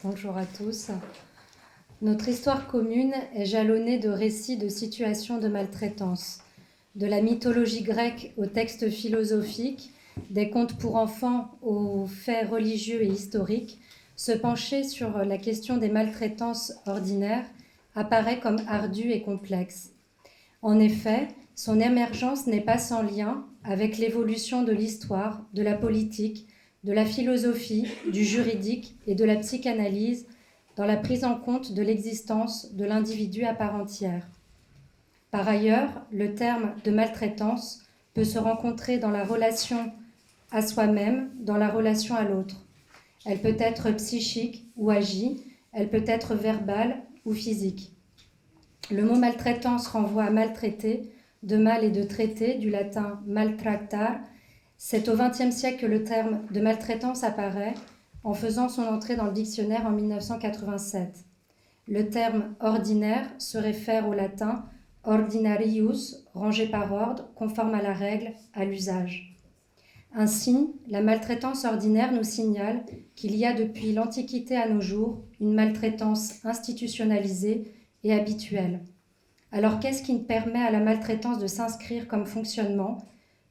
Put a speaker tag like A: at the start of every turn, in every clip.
A: Bonjour à tous. Notre histoire commune est jalonnée de récits de situations de maltraitance. De la mythologie grecque aux textes philosophiques, des contes pour enfants aux faits religieux et historiques, se pencher sur la question des maltraitances ordinaires apparaît comme ardue et complexe. En effet, son émergence n'est pas sans lien avec l'évolution de l'histoire, de la politique, de la philosophie, du juridique et de la psychanalyse dans la prise en compte de l'existence de l'individu à part entière. Par ailleurs, le terme de maltraitance peut se rencontrer dans la relation à soi-même, dans la relation à l'autre. Elle peut être psychique ou agie, elle peut être verbale ou physique. Le mot maltraitance renvoie à maltraiter, de mal et de traiter, du latin maltractar. C'est au XXe siècle que le terme de maltraitance apparaît, en faisant son entrée dans le dictionnaire en 1987. Le terme ordinaire se réfère au latin ordinarius, rangé par ordre, conforme à la règle, à l'usage. Ainsi, la maltraitance ordinaire nous signale qu'il y a depuis l'Antiquité à nos jours une maltraitance institutionnalisée et habituelle. Alors qu'est-ce qui permet à la maltraitance de s'inscrire comme fonctionnement ?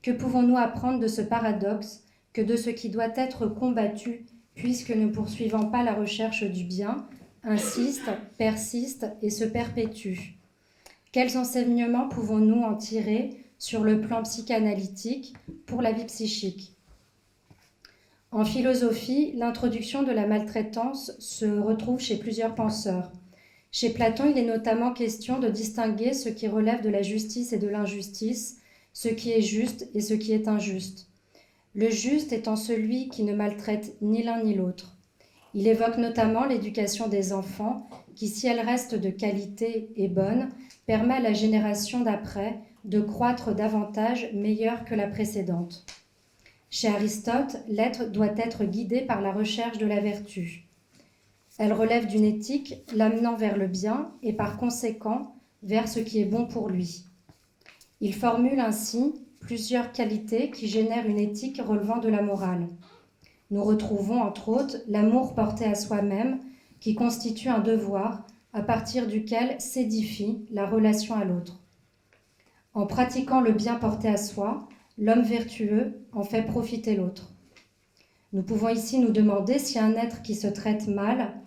A: Que pouvons-nous apprendre de ce paradoxe que de ce qui doit être combattu, puisque ne poursuivant pas la recherche du bien, insiste, persiste et se perpétue ? Quels enseignements pouvons-nous en tirer sur le plan psychanalytique pour la vie psychique ? En philosophie, l'introduction de la maltraitance se retrouve chez plusieurs penseurs. Chez Platon, il est notamment question de distinguer ce qui relève de la justice et de l'injustice, ce qui est juste et ce qui est injuste. Le juste étant celui qui ne maltraite ni l'un ni l'autre. Il évoque notamment l'éducation des enfants, qui, si elle reste de qualité et bonne, permet à la génération d'après de croître davantage meilleure que la précédente. Chez Aristote, l'être doit être guidé par la recherche de la vertu. Elle relève d'une éthique l'amenant vers le bien et par conséquent vers ce qui est bon pour lui. Il formule ainsi plusieurs qualités qui génèrent une éthique relevant de la morale. Nous retrouvons entre autres l'amour porté à soi-même qui constitue un devoir à partir duquel s'édifie la relation à l'autre. En pratiquant le bien porté à soi, l'homme vertueux en fait profiter l'autre. Nous pouvons ici nous demander si un être qui se traite mal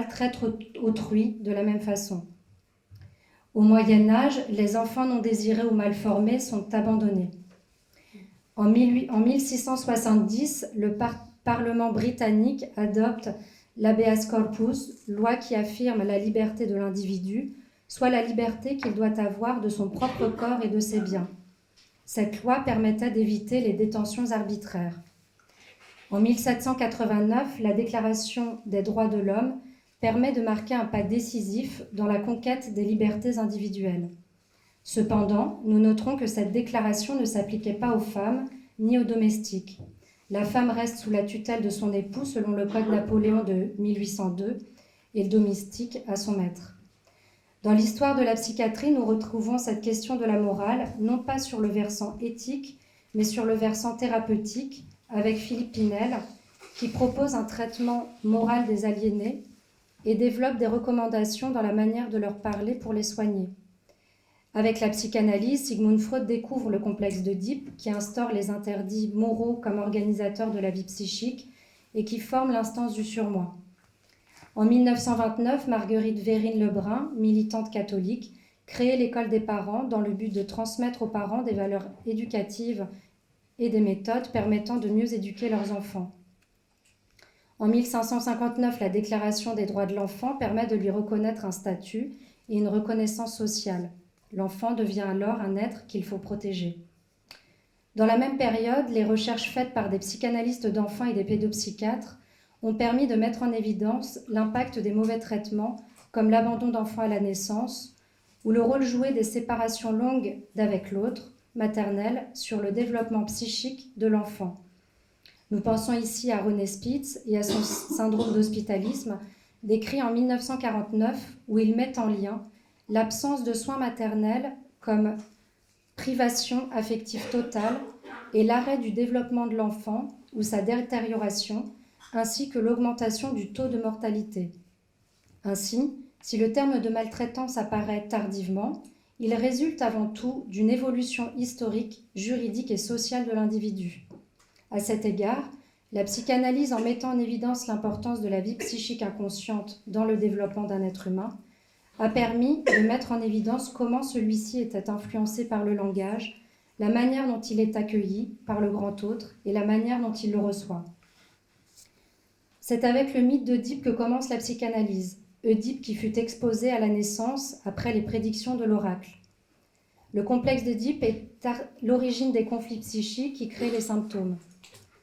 A: traite autrui de la même façon. Au Moyen-Âge, les enfants non désirés ou mal formés sont abandonnés. En 1670, le Parlement britannique adopte l'habeas corpus, loi qui affirme la liberté de l'individu, soit la liberté qu'il doit avoir de son propre corps et de ses biens. Cette loi permettait d'éviter les détentions arbitraires. En 1789, la Déclaration des droits de l'homme permet de marquer un pas décisif dans la conquête des libertés individuelles. Cependant, nous noterons que cette déclaration ne s'appliquait pas aux femmes ni aux domestiques. La femme reste sous la tutelle de son époux selon le Code Napoléon de 1802 et le domestique à son maître. Dans l'histoire de la psychiatrie, nous retrouvons cette question de la morale, non pas sur le versant éthique, mais sur le versant thérapeutique, avec Philippe Pinel, qui propose un traitement moral des aliénés et développe des recommandations dans la manière de leur parler pour les soigner. Avec la psychanalyse, Sigmund Freud découvre le complexe d'Oedipe qui instaure les interdits moraux comme organisateurs de la vie psychique et qui forme l'instance du surmoi. En 1929, Marguerite Vérine-Lebrun, militante catholique, crée l'école des parents dans le but de transmettre aux parents des valeurs éducatives et des méthodes permettant de mieux éduquer leurs enfants. En 1559, la Déclaration des droits de l'enfant permet de lui reconnaître un statut et une reconnaissance sociale. L'enfant devient alors un être qu'il faut protéger. Dans la même période, les recherches faites par des psychanalystes d'enfants et des pédopsychiatres ont permis de mettre en évidence l'impact des mauvais traitements, comme l'abandon d'enfants à la naissance, ou le rôle joué des séparations longues d'avec l'autre, maternelle, sur le développement psychique de l'enfant. Nous pensons ici à René Spitz et à son syndrome d'hospitalisme, décrit en 1949, où il met en lien l'absence de soins maternels comme privation affective totale et l'arrêt du développement de l'enfant ou sa détérioration ainsi que l'augmentation du taux de mortalité. Ainsi, si le terme de maltraitance apparaît tardivement, il résulte avant tout d'une évolution historique, juridique et sociale de l'individu. À cet égard, la psychanalyse, en mettant en évidence l'importance de la vie psychique inconsciente dans le développement d'un être humain, a permis de mettre en évidence comment celui-ci était influencé par le langage, la manière dont il est accueilli par le grand autre et la manière dont il le reçoit. C'est avec le mythe d'Œdipe que commence la psychanalyse, Œdipe qui fut exposé à la naissance après les prédictions de l'oracle. Le complexe d'Œdipe est l'origine des conflits psychiques qui créent les symptômes.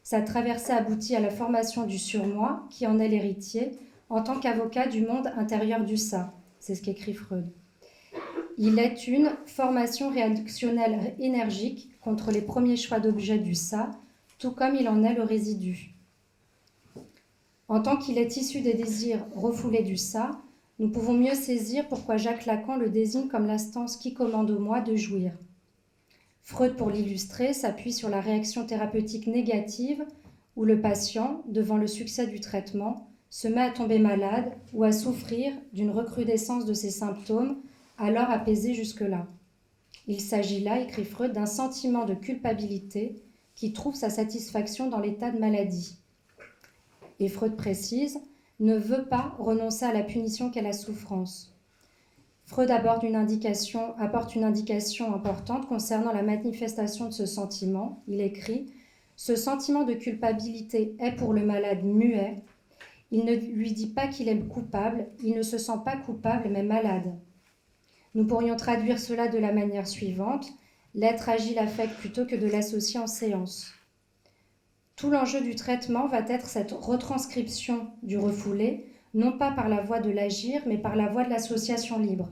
A: Sa traversée aboutit à la formation du surmoi, qui en est l'héritier, en tant qu'avocat du monde intérieur du ça. C'est ce qu'écrit Freud. Il est une formation réactionnelle énergique contre les premiers choix d'objets du ça, tout comme il en est le résidu. En tant qu'il est issu des désirs refoulés du ça, nous pouvons mieux saisir pourquoi Jacques Lacan le désigne comme l'instance qui commande au moi de jouir. Freud, pour l'illustrer, s'appuie sur la réaction thérapeutique négative où le patient, devant le succès du traitement, se met à tomber malade ou à souffrir d'une recrudescence de ses symptômes, alors apaisés jusque-là. Il s'agit là, écrit Freud, d'un sentiment de culpabilité qui trouve sa satisfaction dans l'état de maladie. Et Freud précise, ne veut pas renoncer à la punition qu'est la souffrance. Freud apporte une indication importante concernant la manifestation de ce sentiment. Il écrit « Ce sentiment de culpabilité est pour le malade muet. Il ne lui dit pas qu'il est coupable, il ne se sent pas coupable mais malade. » Nous pourrions traduire cela de la manière suivante. L'être agit l'affect plutôt que de l'associer en séance. Tout l'enjeu du traitement va être cette retranscription du refoulé, non pas par la voie de l'agir, mais par la voie de l'association libre.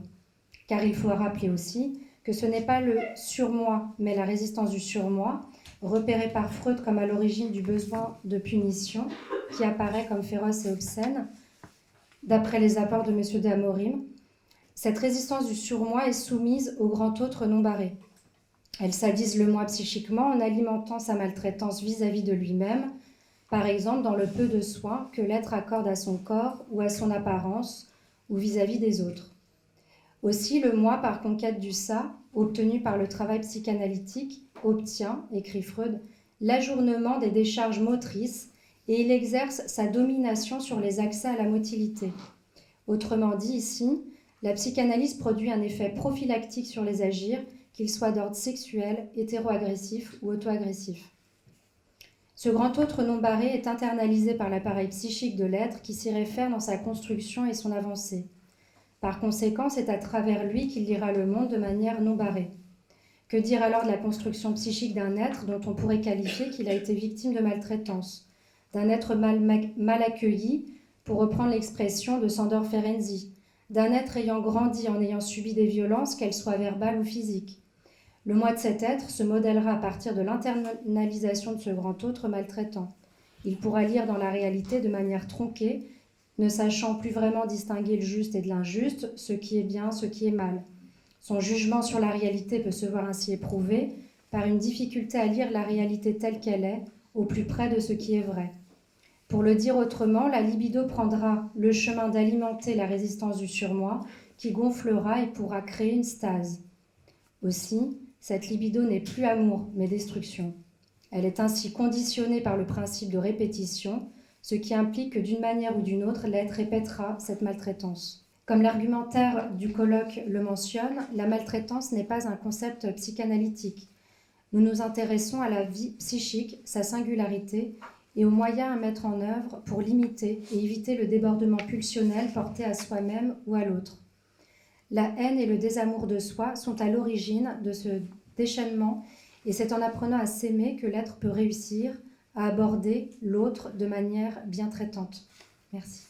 A: Car il faut rappeler aussi que ce n'est pas le surmoi, mais la résistance du surmoi, repérée par Freud comme à l'origine du besoin de punition, qui apparaît comme féroce et obscène, d'après les apports de M. de Amorim. Cette résistance du surmoi est soumise au grand autre non barré. Elle sadise le moi psychiquement en alimentant sa maltraitance vis-à-vis de lui-même, par exemple dans le peu de soins que l'être accorde à son corps ou à son apparence ou vis-à-vis des autres. Aussi, le moi, par conquête du ça, obtenu par le travail psychanalytique, obtient, écrit Freud, l'ajournement des décharges motrices et il exerce sa domination sur les accès à la motilité. Autrement dit, ici, la psychanalyse produit un effet prophylactique sur les agirs, qu'ils soient d'ordre sexuel, hétéro-agressif ou auto-agressif. Ce grand autre non barré est internalisé par l'appareil psychique de l'être qui s'y réfère dans sa construction et son avancée. Par conséquent, c'est à travers lui qu'il lira le monde de manière non barrée. Que dire alors de la construction psychique d'un être dont on pourrait qualifier qu'il a été victime de maltraitance, d'un être mal accueilli, pour reprendre l'expression de Sándor Ferenczi, d'un être ayant grandi en ayant subi des violences, qu'elles soient verbales ou physiques. Le moi de cet être se modèlera à partir de l'internalisation de ce grand autre maltraitant. Il pourra lire dans la réalité de manière tronquée, ne sachant plus vraiment distinguer le juste et de l'injuste, ce qui est bien, ce qui est mal. Son jugement sur la réalité peut se voir ainsi éprouvé par une difficulté à lire la réalité telle qu'elle est, au plus près de ce qui est vrai. Pour le dire autrement, la libido prendra le chemin d'alimenter la résistance du surmoi, qui gonflera et pourra créer une stase. Aussi, cette libido n'est plus amour, mais destruction. Elle est ainsi conditionnée par le principe de répétition, ce qui implique que d'une manière ou d'une autre, l'être répétera cette maltraitance. Comme l'argumentaire du colloque le mentionne, la maltraitance n'est pas un concept psychanalytique. Nous nous intéressons à la vie psychique, sa singularité, et aux moyens à mettre en œuvre pour limiter et éviter le débordement pulsionnel porté à soi-même ou à l'autre. La haine et le désamour de soi sont à l'origine de ce déchaînement, et c'est en apprenant à s'aimer que l'être peut réussir à aborder l'autre de manière bien traitante. Merci.